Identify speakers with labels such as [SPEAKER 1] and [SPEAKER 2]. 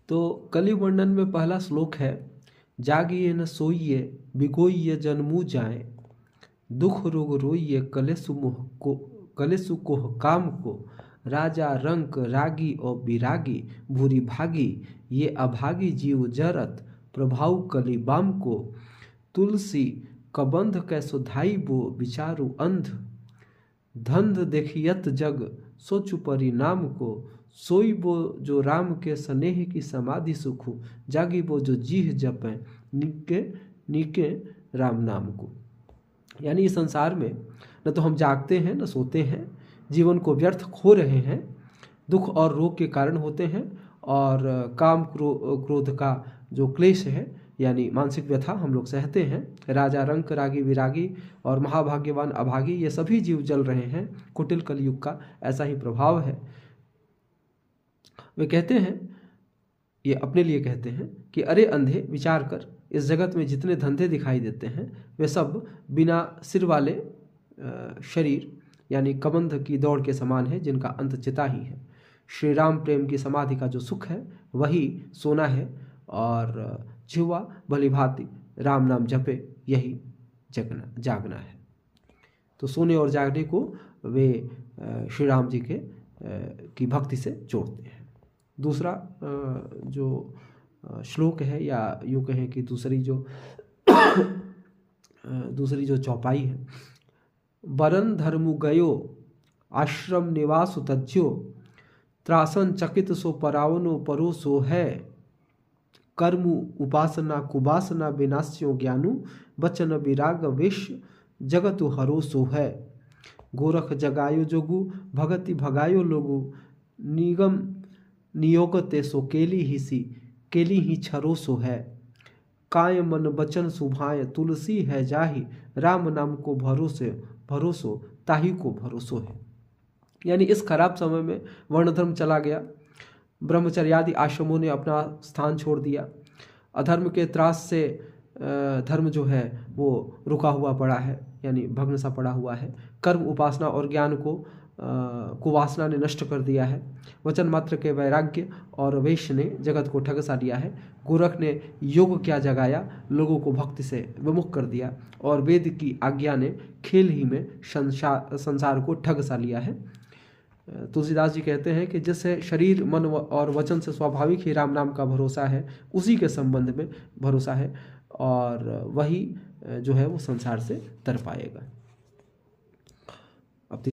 [SPEAKER 1] तो कलयुग वर्णन में पहला श्लोक है, जागिए न सोइए बिगोइए जन्मू जाए, दुख रोग रोइए कलेसु कोह काम को, राजा रंक रागी और विरागी भूरी भागी, ये अभागी जीव जरत प्रभाव कली बाम को, तुलसी कबंध कैसो धाई बो विचारु अंध, धंध देखियत जग सोचु परिणाम को, सोई बो जो राम के स्नेह की समाधि सुखु, जागी बो जो जीह जपे निके निके राम नाम को। यानी इस संसार में न तो हम जागते हैं न सोते हैं, जीवन को व्यर्थ खो रहे हैं, दुख और रोग के कारण होते हैं, और काम क्रोध का जो क्लेश है यानी मानसिक व्यथा हम लोग सहते हैं। राजा रंक रागी विरागी और महाभाग्यवान अभागी ये सभी जीव जल रहे हैं। कुटिल कलयुग का ऐसा ही प्रभाव है। वे कहते हैं, ये अपने लिए कहते हैं कि अरे अंधे विचार कर, इस जगत में जितने धंधे दिखाई देते हैं वे सब बिना सिर वाले शरीर यानी कबंध की दौड़ के समान है, जिनका अंत चिता ही है। श्री राम प्रेम की समाधि का जो सुख है वही सोना है, और जिह्वा भली भांति राम नाम जपे यही जागना है। तो सोने और जागने को वे श्री राम जी के की भक्ति से जोड़ते हैं। दूसरा जो श्लोक है, या यूँ कहें कि दूसरी जो चौपाई है, वरन धर्मु गयो आश्रम निवास तज्यो, त्रासन चकित सो परावनो परो सो है, कर्मु उपासना कुवासना विनाश्यो ज्ञानु, बचन विराग वेश जगतु हरो सो है, गोरख जगायो जोगु भगति भगायो लोगु, निगम नियोगते सो केली ही छरो सो है, काय मन बचन सुभाय तुलसी है जाहि, राम नाम को भरोसो ताही को भरोसो है। यानी इस खराब समय में वर्ण धर्म चला गया, ब्रह्मचर्यादि आश्रमों ने अपना स्थान छोड़ दिया, अधर्म के त्रास से धर्म जो है वो रुका हुआ पड़ा है, यानी भग्न सा पड़ा हुआ है। कर्म उपासना और ज्ञान को कुवासना ने नष्ट कर दिया है। वचन मात्र के वैराग्य और वैश्य ने जगत को ठग सा लिया है। गोरख ने योग क्या जगाया, लोगों को भक्ति से विमुख कर दिया, और वेद की आज्ञा ने खेल ही में संसार को ठग सा लिया है। तुलसीदास जी कहते हैं कि जिससे शरीर मन और वचन से स्वाभाविक ही राम नाम का भरोसा है, उसी के संबंध में भरोसा है, और वही जो है वो संसार से तर पाएगा।